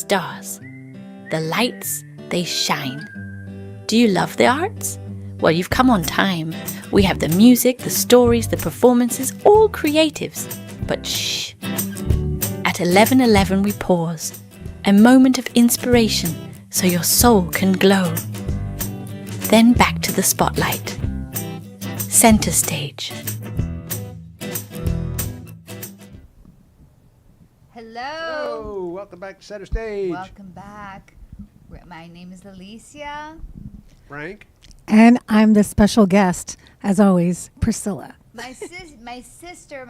stars. The lights, they shine. Do you love the arts? Well, you've come on time. We have the music, the stories, the performances, all creatives. But shh. At 11:11 we pause. A moment of inspiration so your soul can glow. Then back to the spotlight. Center stage. Hello. Welcome back to Center Stage. Welcome back. My name is Alicia. Frank. And I'm the special guest, as always, Priscilla. My sister,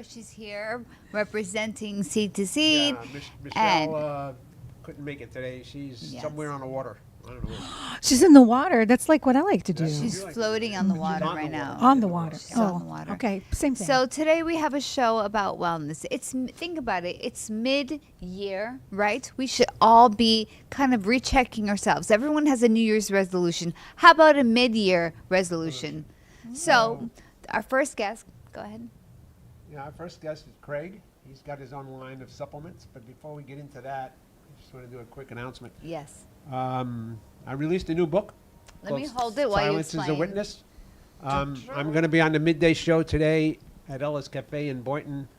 she's here representing Seed to Seed. Yeah, Michelle couldn't make it today. She's somewhere on the water. I don't know. She's in the water. That's like what I like to do. She's floating on the water right now. On the water. She's on the water. Okay, same thing. So today we have a show about wellness. Think about it. It's mid-year, right? We should all be kind of rechecking ourselves. Everyone has a New Year's resolution. How about a mid-year resolution? So our first guest, go ahead. Yeah, our first guest is Craig. He's got his own line of supplements. But before we get into that, I just want to do a quick announcement. Yes. I released a new book. Let me hold it while you Silence is explain. a Witness. I'm going to be on the midday show today at Ella's Cafe in Boynton.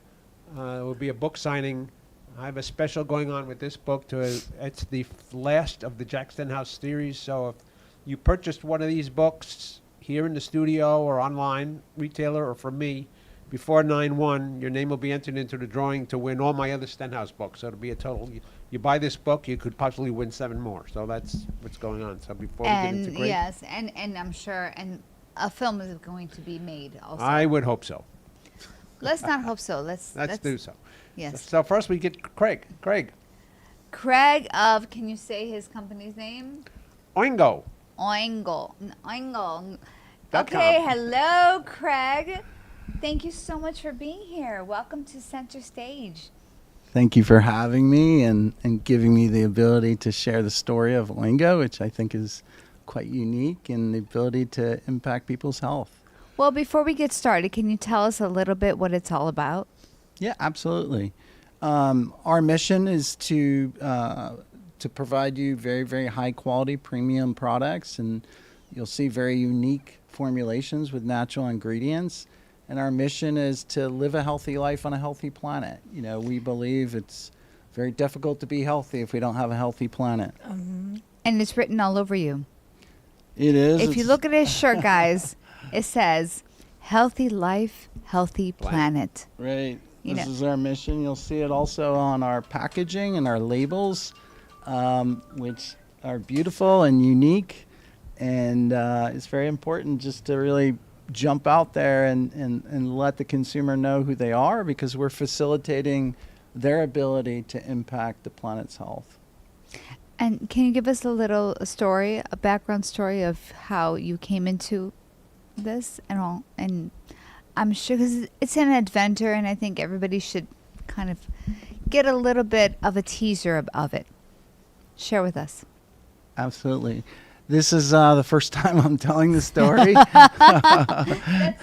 It will be a book signing. I have a special going on with this book. It's the last of the Jack Stenhouse series. So if you purchased one of these books here in the studio or online, retailer or from me, before 9/1, your name will be entered into the drawing to win all my other Stenhouse books. So it'll be a total. You buy this book, you could possibly win 7 more. So that's what's going on. So before we get into Craig, yes, and I'm sure, and a film is going to be made also. I would hope so. Let's not hope so. Let's do so. Yes. So first we get Craig. Craig of, can you say his company's name? Oingo. Oingo. .com. Okay, hello, Craig. Thank you so much for being here. Welcome to Center Stage. Thank you for having me and giving me the ability to share the story of Oingo, which I think is quite unique, and the ability to impact people's health. Well, before we get started, can you tell us a little bit what it's all about? Yeah, absolutely. Our mission is to provide you very, very high quality premium products, and you'll see very unique formulations with natural ingredients. And our mission is to live a healthy life on a healthy planet. You know, we believe it's very difficult to be healthy if we don't have a healthy planet. And it's written all over you. It is. If you look at his shirt, guys, it says, healthy life, healthy planet. Right. You This know. is our mission. You'll see it also on our packaging and our labels, which are beautiful and unique. And it's very important just to really jump out there and let the consumer know who they are, because we're facilitating their ability to impact the planet's health. And can you give us a background story of how you came into this and all? And I'm sure, because it's an adventure, and I think everybody should kind of get a little bit of a teaser of it. Share with us. Absolutely. This is the first time I'm telling the story. That's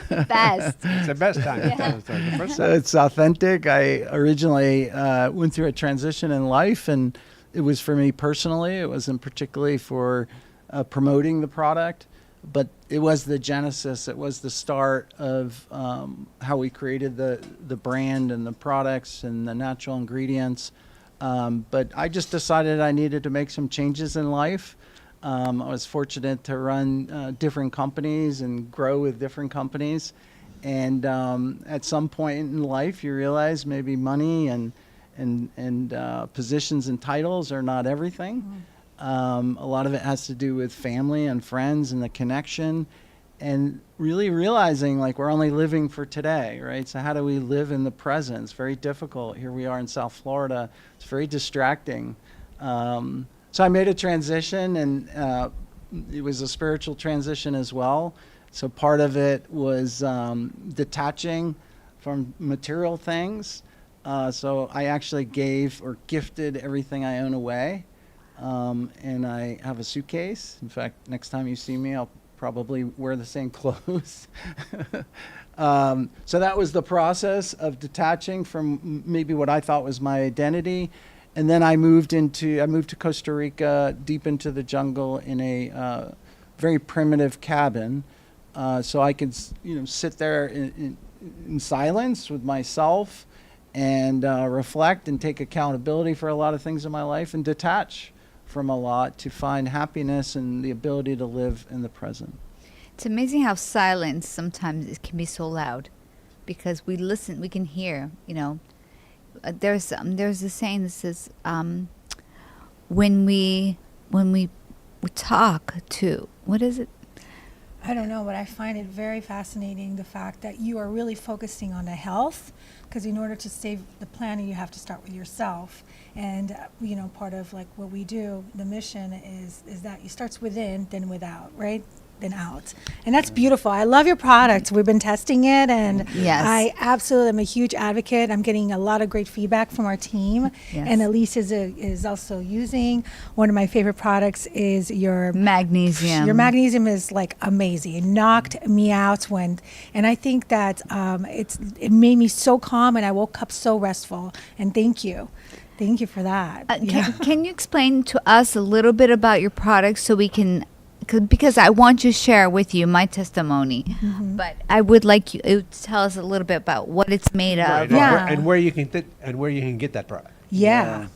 the best. It's the best time. Yeah. The first So time. it's authentic. I originally went through a transition in life, and it was for me personally. It wasn't particularly for promoting the product, but it was the genesis. It was the start of how we created the brand and the products and the natural ingredients. But I just decided I needed to make some changes in life. I was fortunate to run different companies and grow with different companies. And at some point in life, you realize maybe money and positions and titles are not everything. A lot of it has to do with family and friends and the connection, and really realizing like we're only living for today, right? So how do we live in the present? It's very difficult. Here we are in South Florida. It's very distracting. So I made a transition, and it was a spiritual transition as well. So part of it was detaching from material things. So I actually gave or gifted everything I own away. And I have a suitcase. In fact, next time you see me, I'll probably wear the same clothes. So that was the process of detaching from maybe what I thought was my identity. And then I moved to Costa Rica, deep into the jungle in a very primitive cabin, so I could sit there in silence with myself and reflect and take accountability for a lot of things in my life and detach from a lot to find happiness and the ability to live in the present. It's amazing how silence sometimes it can be so loud, because we listen, we can hear. There's a saying that says, when we talk to, what is it? I don't know, but I find it very fascinating, the fact that you are really focusing on the health, because in order to save the planet, you have to start with yourself. And part of like what we do, the mission is that it starts within, then without, right? Then out. And that's beautiful. I love your product. We've been testing it, and Yes. I absolutely am a huge advocate. I'm getting a lot of great feedback from our team. Yes. And Elise is also using. One of my favorite products is your Magnesium. Your magnesium is like amazing. It knocked me out and I think that it made me so calm, and I woke up so restful. And thank you for that. Can you explain to us a little bit about your product so we can, because I want to share with you my testimony, but I would like you to tell us a little bit about what it's made Right, of. Yeah. and where you can get that product. Yeah.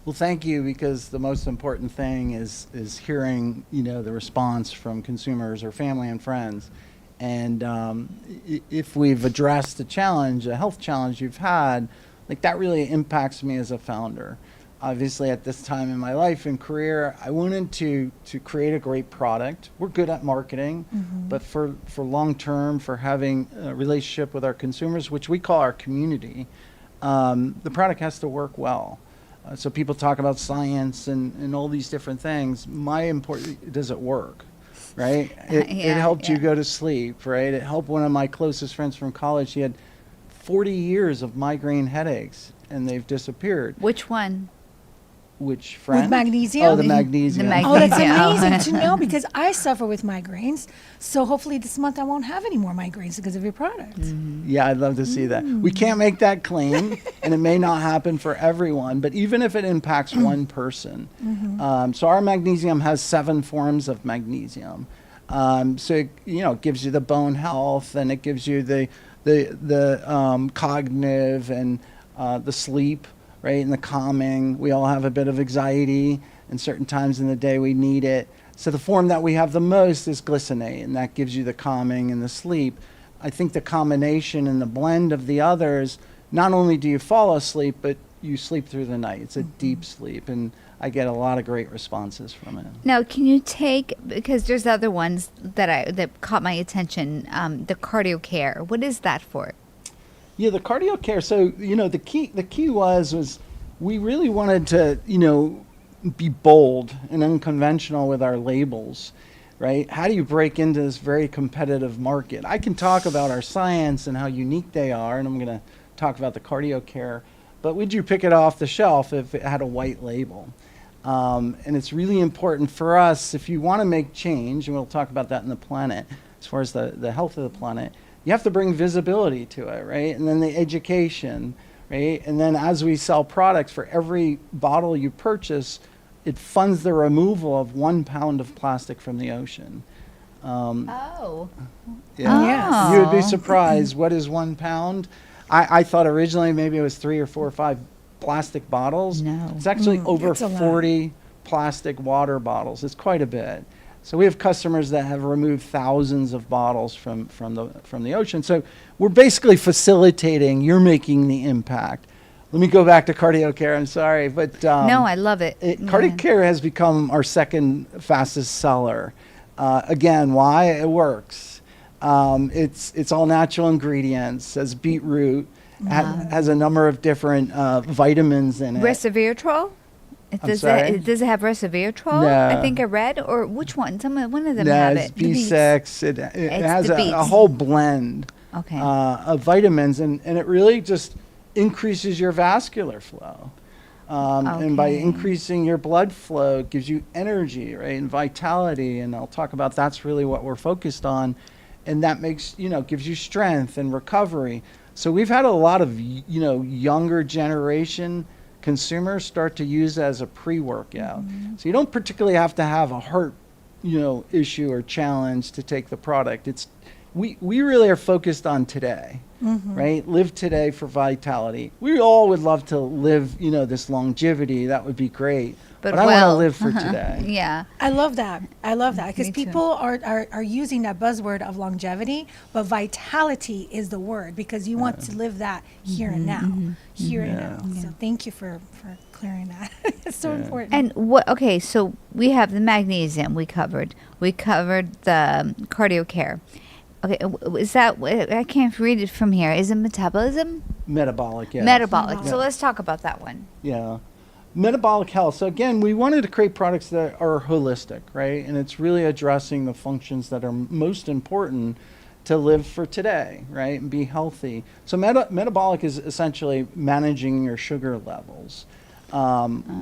Well, thank you, because the most important thing is hearing the response from consumers or family and friends, and if we've addressed a health challenge you've had, like that really impacts me as a founder. Obviously, at this time in my life and career, I wanted to create a great product. We're good at marketing, but for long term, for having a relationship with our consumers, which we call our community, the product has to work well. So people talk about science and all these different things. Does it work, right? It helped you go to sleep, right? It helped one of my closest friends from college. He had 40 years of migraine headaches, and they've disappeared. Which one? Which friend? With magnesium? Oh, the magnesium. Oh, that's Yeah. amazing to know, because I suffer with migraines. So hopefully this month I won't have any more migraines because of your product. Yeah, I'd love to see that. We can't make that claim, and it may not happen for everyone, but even if it impacts one person. So our magnesium has 7 forms of magnesium. So it gives you the bone health, and it gives you the cognitive and the sleep, right, and the calming. We all have a bit of anxiety, and certain times in the day we need it. So the form that we have the most is glycinate, and that gives you the calming and the sleep. I think the combination and the blend of the others, not only do you fall asleep, but you sleep through the night. It's a deep sleep, and I get a lot of great responses from it. Now, can you take, because there's other ones that caught my attention, the cardio care. What is that for? Yeah, the cardio care. So the key was we really wanted to be bold and unconventional with our labels, right? How do you break into this very competitive market? I can talk about our science and how unique they are, and I'm going to talk about the cardio care. But would you pick it off the shelf if it had a white label? And it's really important for us, if you want to make change, and we'll talk about that in the planet, as far as the health of the planet, you have to bring visibility to it, right? And then the education, right? And then as we sell products, for every bottle you purchase, it funds the removal of 1 pound of plastic from the ocean. Oh. Yeah. Yes. You would be surprised. What is 1 pound? I thought originally maybe it was 3 or 4 or 5 plastic bottles. No. It's actually over it's a lot. 40 plastic water bottles. It's quite a bit. So we have customers that have removed thousands of bottles from the ocean. So we're basically facilitating, you're making the impact. Let me go back to cardio care. I'm sorry, but No, I love it. cardio care has become our second fastest seller. Again, why? It works. It's all natural ingredients. Has beetroot, has a number of different vitamins in it. Resveratrol? Does sorry? it have resveratrol? No. I think I read, or which one? One of them No, have it's it. B6. It has the a beets. whole blend Okay. of vitamins, and it really just increases your vascular flow. And by Okay. increasing your blood flow, it gives you energy, right, and vitality. And I'll talk about that's really what we're focused on. And that makes, gives you strength and recovery. So we've had a lot of, younger generation consumers start to use it as a pre-workout. So you don't particularly have to have a heart, issue or challenge to take the product. We really are focused on today, right? Live today for vitality. We all would love to live, this longevity. That would be great. But I want to live for today. Yeah. I love that. Because Me too. people are using that buzzword of longevity, but vitality is the word, because you want to live that here and now. Here and now. So thank you for clearing that. It's so important. And okay, so we have the magnesium we covered. We covered the cardio care. Okay, is that, I can't read it from here. Is it metabolism? Metabolic, yeah. Metabolic. So Yeah. let's talk about that one. Yeah. Metabolic health. So again, we wanted to create products that are holistic, right? And it's really addressing the functions that are most important to live for today, right? And be healthy. So metabolic is essentially managing your sugar levels,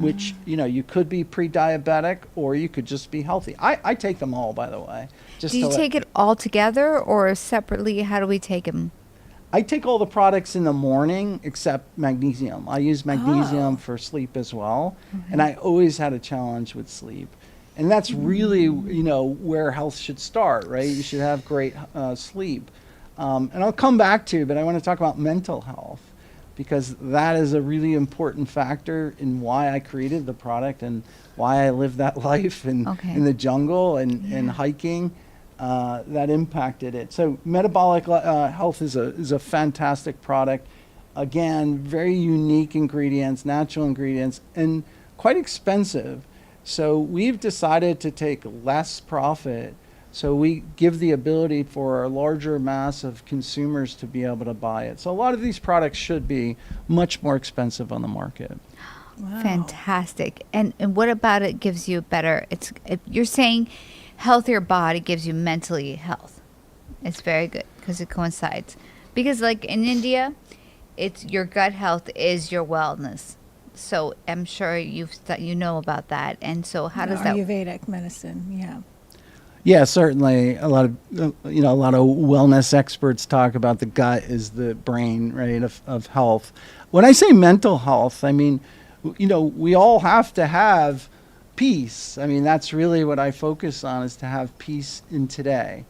which, you could be pre-diabetic or you could just be healthy. I take them all, by the way. Do you take it all together or separately? How do we take them? I take all the products in the morning except magnesium. I use magnesium for sleep as well. And I always had a challenge with sleep. And that's really, where health should start, right? You should have great sleep. And I'll come back to, but I want to talk about mental health, because that is a really important factor in why I created the product and why I lived that life in the jungle and hiking. That impacted it. So metabolic health is a fantastic product. Again, very unique ingredients, natural ingredients, and quite expensive. So we've decided to take less profit. So we give the ability for a larger mass of consumers to be able to buy it. So a lot of these products should be much more expensive on the market. Wow. Fantastic. And what about it gives you better, you're saying healthier body gives you mentally health. It's very good because it coincides. Because like in India, it's your gut health is your wellness. So I'm sure you know about that. And so how does that? Ayurvedic medicine, yeah. Yeah, certainly. A lot of wellness experts talk about the gut is the brain, right, of health. When I say mental health, I mean, we all have to have peace. I mean, that's really what I focus on, is to have peace in today.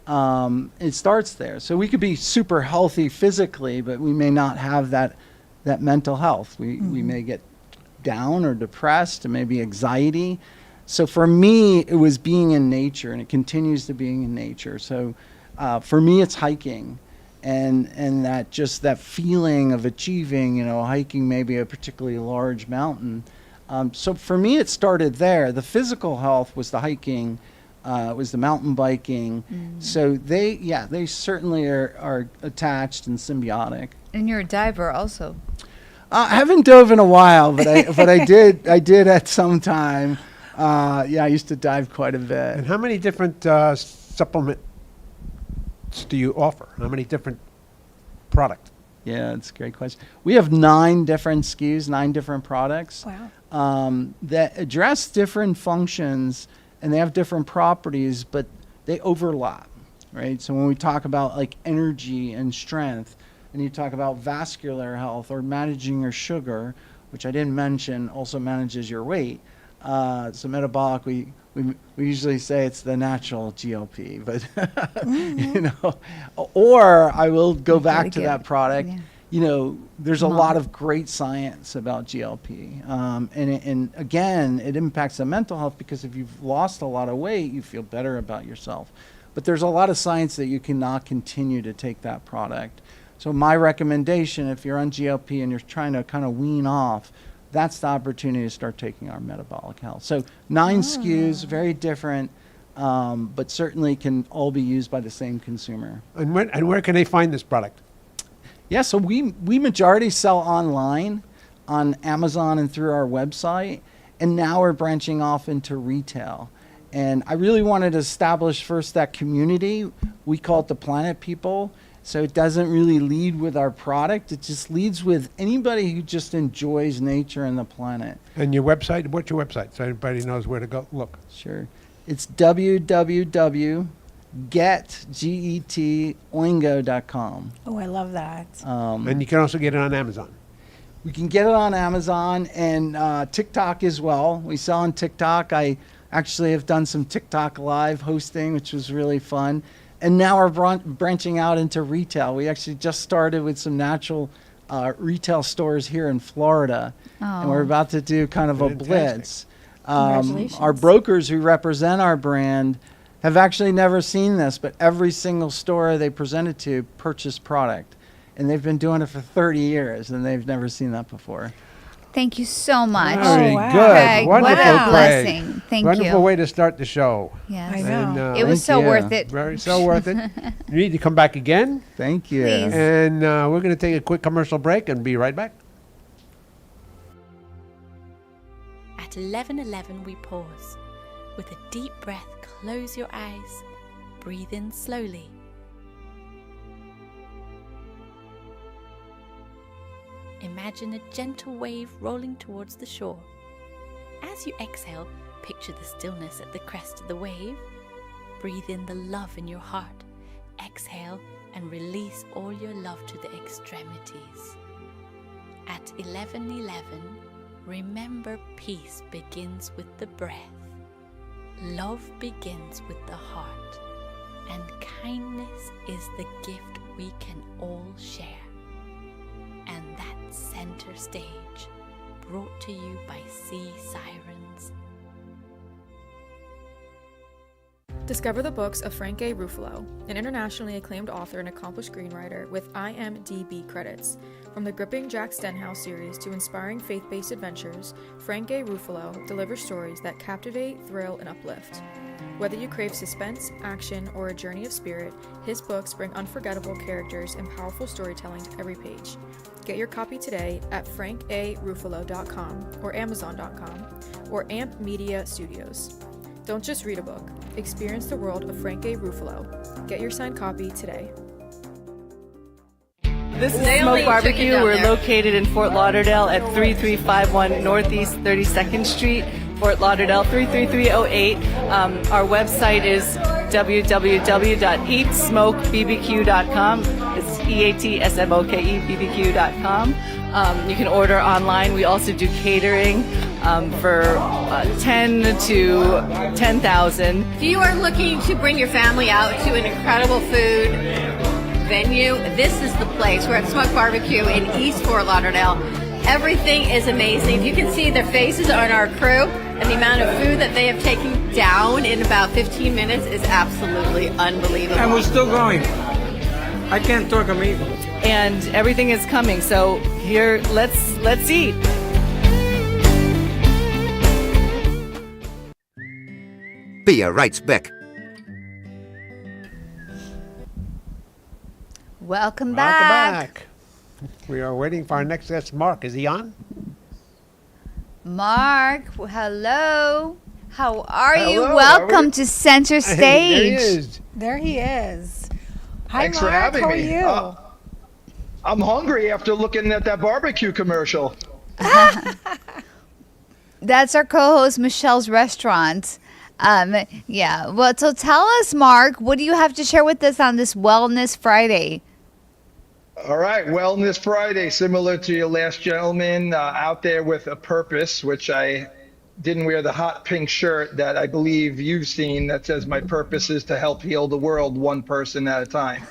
It starts there. So we could be super healthy physically, but we may not have that mental health. We may get down or depressed, and maybe anxiety. So for me, it was being in nature, and it continues to being in nature. So for me, it's hiking, and that feeling of achieving, hiking maybe a particularly large mountain. So for me, it started there. The physical health was the hiking, was the mountain biking. So they certainly are attached and symbiotic. And you're a diver also. I haven't dove in a while, but I did at some time. I used to dive quite a bit. And how many different supplements do you offer? How many different products? Yeah, it's a great question. We have 9 different SKUs, 9 different products. Wow. That address different functions, and they have different properties, but they overlap, right? So when we talk about like energy and strength, and you talk about vascular health or managing your sugar, which I didn't mention, also manages your weight. So metabolic, we usually say it's the natural GLP, but or I will go back to that product. Yeah. There's a lot of great science about GLP, and again, it impacts the mental health, because if you've lost a lot of weight, you feel better about yourself. But there's a lot of science that you cannot continue to take that product. So my recommendation, if you're on GLP and you're trying to kind of wean off, that's the opportunity to start taking our metabolic health. So 9 SKUs, very different, but certainly can all be used by the same consumer. And where can they find this product? Yeah, so we majority sell online on Amazon and through our website, and now we're branching off into retail. And I really wanted to establish first that community. We call it the Planet People. So it doesn't really lead with our product. It just leads with anybody who just enjoys nature and the planet. And your website? What's your website, so everybody knows where to go look? Sure. It's www.getoingo.com. Oh, I love that. And you can also get it on Amazon. We can get it on Amazon and TikTok as well. We sell on TikTok. I actually have done some TikTok live hosting, which was really fun. And now we're branching out into retail. We actually just started with some natural retail stores here in Florida. And we're about to do kind of a blitz. Congratulations. Our brokers who represent our brand have actually never seen this, but every single store they presented to purchased product. And they've been doing it for 30 years, and they've never seen that before. Thank you so much. Very wow. good. Craig, Wonderful, what a Craig. blessing. Thank Wonderful you. way to start the show. Yes. I know. And, It was Thank so you. worth it. so worth it. You need to come back again. Thank you. Please. And we're going to take a quick commercial break and be right back. At 11:11 we pause. With a deep breath, close your eyes. Breathe in slowly. Imagine a gentle wave rolling towards the shore. As you exhale, picture the stillness at the crest of the wave. Breathe in the love in your heart. Exhale and release all your love to the extremities. At 11:11, remember peace begins with the breath. Love begins with the heart. And kindness is the gift we can all share. And that center stage, brought to you by Sea Sirens. Discover the books of Frank A. Ruffalo, an internationally acclaimed author and accomplished screenwriter with IMDb credits. From the gripping Jack Stenhouse series to inspiring faith-based adventures, Frank A. Ruffalo delivers stories that captivate, thrill, and uplift. Whether you crave suspense, action, or a journey of spirit, his books bring unforgettable characters and powerful storytelling to every page. Get your copy today at frankaruffalo.com or amazon.com or AMP Media Studios. Don't just read a book. Experience the world of Frank A. Ruffalo. Get your signed copy today. This is Smoke Barbecue. We're located in Fort Lauderdale at 3351 Northeast 32nd Street, Fort Lauderdale 33308. Our website is www.eatsmokebbq.com. It's EATSMOKEBBQ.com. You can order online. We also do catering for 10 to 10,000. If you are looking to bring your family out to an incredible food venue, this is the place. We're at Smoke Barbecue in East Fort Lauderdale. Everything is amazing. If you can see their faces on our crew and the amount of food that they have taken down in about 15 minutes is absolutely unbelievable. And we're still going. I can't talk, I'm eating. And everything is coming. So here, let's eat. Be right back. Welcome back. We are waiting for our next guest, Mark. Is he on? Mark, hello. How are you? Hello, Welcome to Center Stage. There he is. There he is. Hi, Thanks Mark. for having How me. are you? I'm hungry after looking at that barbecue commercial. That's our co-host Michelle's restaurant. Yeah. Well, so tell us, Mark, what do you have to share with us on this Wellness Friday? All right, Wellness Friday, similar to your last gentleman, out there with a purpose, which I didn't wear the hot pink shirt that I believe you've seen that says my purpose is to help heal the world one person at a time.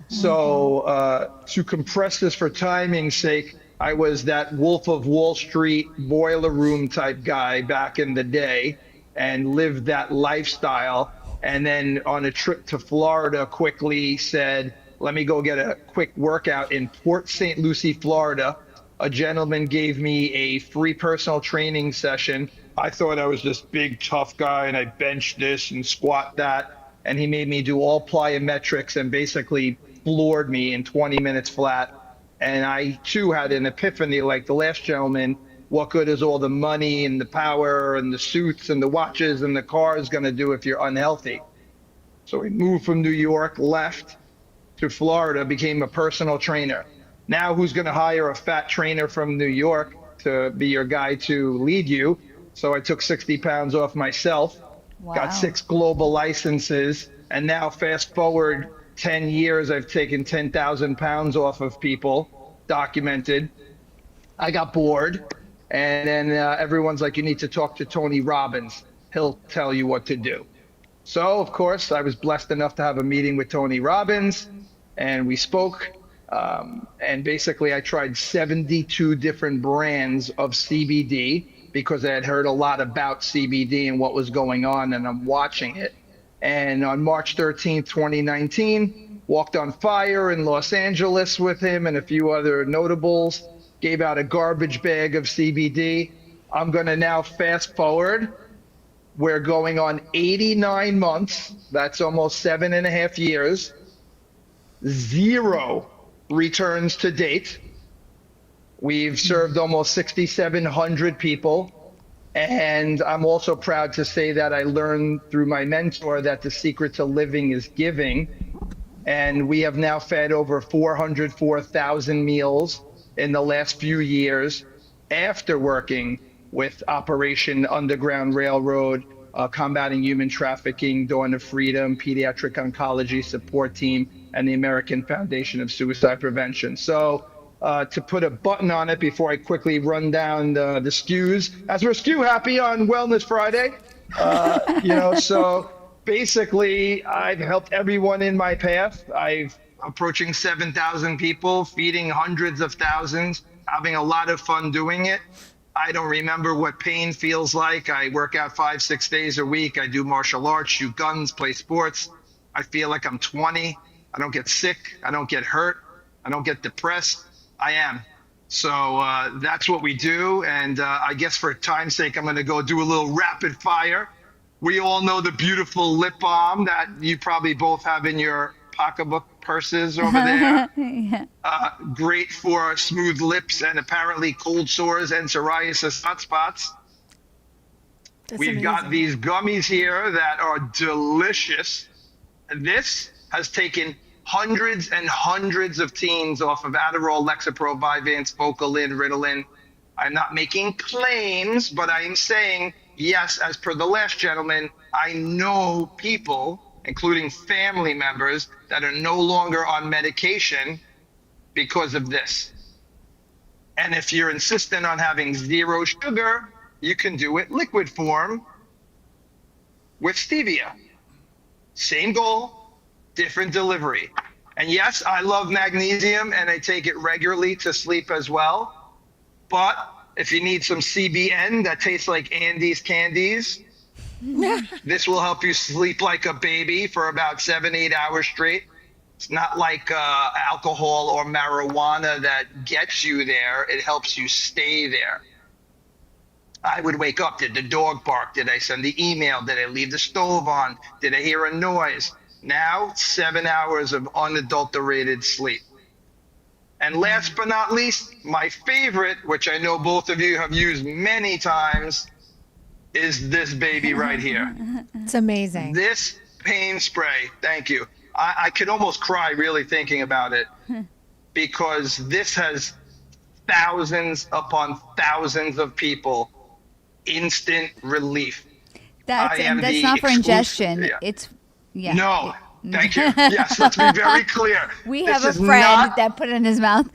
So to compress this for timing's sake, I was that Wolf of Wall Street boiler room type guy back in the day and lived that lifestyle. And then on a trip to Florida, quickly said, let me go get a quick workout in Port St. Lucie, Florida. A gentleman gave me a free personal training session. I thought I was this big tough guy and I benched this and squat that. And he made me do all plyometrics and basically floored me in 20 minutes flat. And I too had an epiphany like the last gentleman. What good is all the money and the power and the suits and the watches and the cars gonna do if you're unhealthy? So we moved from New York, left to Florida, became a personal trainer. Now who's gonna hire a fat trainer from New York to be your guy to lead you? So I took 60 pounds off myself, got 6 global licenses, and now fast forward 10 years, I've taken 10,000 pounds off of people, documented. I got bored. And then everyone's like, you need to talk to Tony Robbins. He'll tell you what to do. So, of course, I was blessed enough to have a meeting with Tony Robbins, and we spoke. And basically, I tried 72 different brands of CBD because I had heard a lot about CBD and what was going on, and I'm watching it. And on March 13th, 2019, walked on fire in Los Angeles with him and a few other notables, gave out a garbage bag of CBD. I'm going to now fast forward. We're going on 89 months. That's almost 7.5 years. 0 returns to date. We've served almost 6,700 people. And I'm also proud to say that I learned through my mentor that the secret to living is giving. And we have now fed over 404,000 meals in the last few years after working with Operation Underground Railroad, combating human trafficking, Dawn of Freedom, Pediatric Oncology Support Team, and the American Foundation of Suicide Prevention. So to put a button on it before I quickly run down the SKUs, as we're SKU happy on Wellness Friday, so basically I've helped everyone in my path. I've approaching 7,000 people, feeding hundreds of thousands, having a lot of fun doing it. I don't remember what pain feels like. I work out 5-6 days a week. I do martial arts, shoot guns, play sports. I feel like I'm 20. I don't get sick. I don't get hurt. I don't get depressed. I am. So that's what we do. And I guess for time's sake, I'm going to go do a little rapid fire. We all know the beautiful lip balm that you probably both have in your pocketbook purses over there. Yeah. Great for smooth lips and apparently cold sores and psoriasis hotspots. We've got these gummies here that are delicious. This has taken hundreds and hundreds of teens off of Adderall, Lexapro, Vyvanse, Focalin, Ritalin. I'm not making claims, but I am saying, yes, as per the last gentleman, I know people, including family members, that are no longer on medication because of this. And if you're insistent on having 0 sugar, you can do it liquid form with stevia. Same goal, different delivery. And yes, I love magnesium and I take it regularly to sleep as well. But if you need some CBN that tastes like Andes candies, this will help you sleep like a baby for about 7-8 hours straight. It's not like alcohol or marijuana that gets you there. It helps you stay there. I would wake up. Did the dog bark? Did I send the email? Did I leave the stove on? Did I hear a noise? Now, 7 hours of unadulterated sleep. And last but not least, my favorite, which I know both of you have used many times, is this baby right here. It's amazing. This pain spray, thank you. I could almost cry really thinking about it because this has thousands upon thousands of people instant relief. That's not for ingestion. Yeah. It's No, thank you. Yes, let's be very clear. We This have a is friend that put it in his mouth.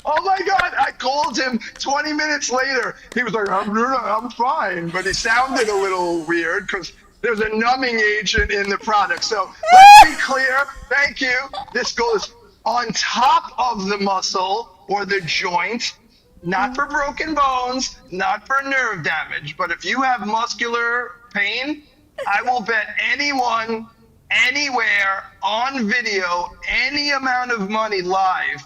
Oh my God, I called him 20 minutes later. He was like, I'm fine. But he sounded a little weird because there's a numbing agent in the product. So let's be clear. Thank you. This goes on top of the muscle or the joint, not for broken bones, not for nerve damage. But if you have muscular pain, I will bet anyone, anywhere, on video, any amount of money live,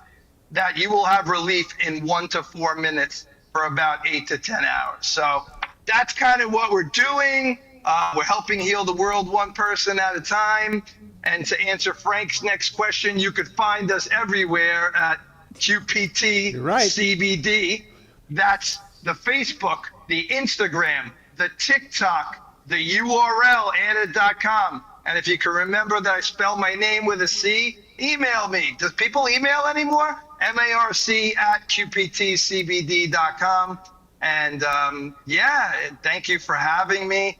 that you will have relief in 1 to 4 minutes for about 8 to 10 hours. So that's kind of what we're doing. We're helping heal the world one person at a time. And to answer Frank's next question, you could find us everywhere at QPT CBD. That's the Facebook, the Instagram, the TikTok, the URL, anna.com. And if you can remember that I spell my name with a C, email me. Does people email anymore? marc@qptcbd.com. And thank you for having me.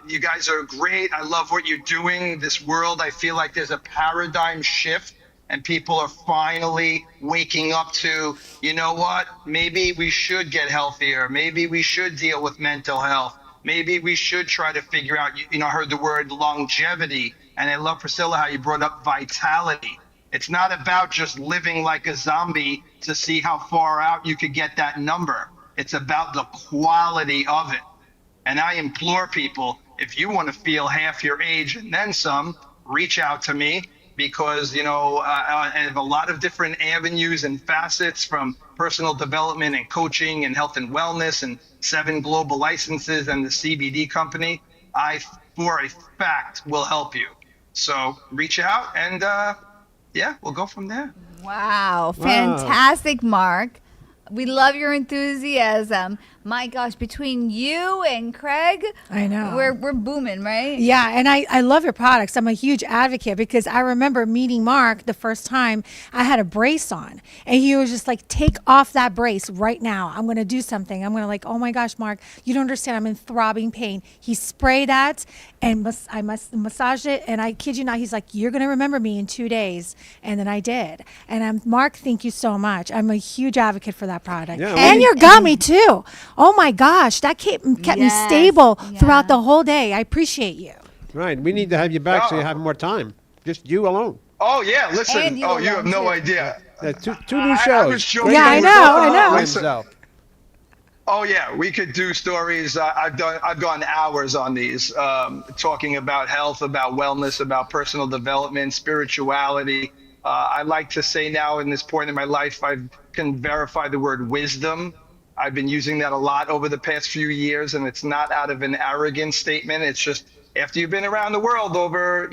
You guys are great. I love what you're doing. This world, I feel like there's a paradigm shift and people are finally waking up to, you know what, maybe we should get healthier, maybe we should deal with mental health, maybe we should try to figure out, I heard the word longevity, and I love, Priscilla, how you brought up vitality. It's not about just living like a zombie to see how far out you could get that number. It's about the quality of it. And I implore people, if you want to feel half your age and then some, reach out to me, because, I have a lot of different avenues and facets, from personal development and coaching and health and wellness and 7 global licenses and the CBD company. I, for a fact, will help you. So reach out and, yeah, we'll go from there. Wow. Fantastic, Mark. We love your enthusiasm. My gosh, between you and Craig, I know. We're booming, right? Yeah, and I love your products. I'm a huge advocate, because I remember meeting Mark the first time. I had a brace on, and he was just like, take off that brace right now. I'm going to do something. I'm going to oh my gosh, Mark, you don't understand. I'm in throbbing pain. He sprayed that, and I massaged it, and I kid you not, he's like, you're going to remember me in 2 days. And then I did. And Mark, thank you so much. I'm a huge advocate for that product. Yeah, and your gummy too. Oh my gosh, that kept me stable throughout the whole day. I appreciate you. Right. We need to have you back so you have more time. Just you alone. Oh, yeah, listen. And you Oh, you alone, have no too. idea. Two new I shows. was joking Yeah, I with know. Myself. Oh yeah, we could do stories. I've gone hours on these, talking about health, about wellness, about personal development, spirituality. I like to say now, in this point in my life, I can verify the word wisdom. I've been using that a lot over the past few years, and it's not out of an arrogant statement. It's just, after you've been around the world over,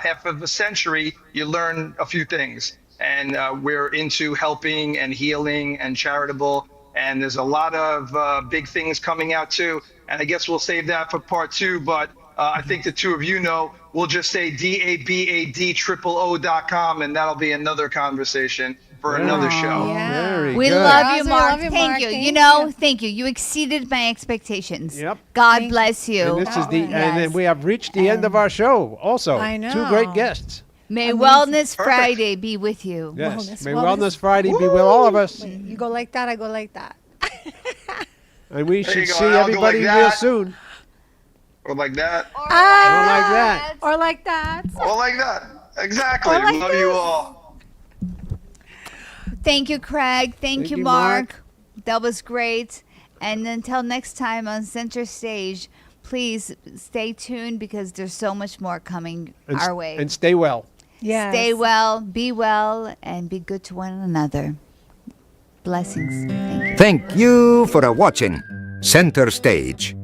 half of a century, you learn a few things. And we're into helping and healing and charitable. And there's a lot of big things coming out too. And I guess we'll save that for part 2. But I think the two of you know, we'll just say DABAD000.com, and that'll be another conversation for another show. Yeah. Very We good. love you, Awesome. Mark. Love you, Thank Mark. you. Thank You know, you. thank you. You exceeded my expectations. Yep. God bless you. And this is Yes. and then we have reached the end of our show. Also, I know. 2 great guests. May Wellness Friday be with you. Yes. May Wellness Friday be with all of us. You go like that, I go like that. And we There should you go. see I'll go everybody like real that. soon. Or like that. Or like that. Or like that. Or like that. Exactly. Or like Love you this. all. Thank you, Craig. Thank you, you, Mark. That was great. And until next time on Center Stage, please stay tuned, because there's so much more coming our way. And stay well. Yes. Stay well, be well, and be good to one another. Blessings. Thank you. Thank you for watching Center Stage.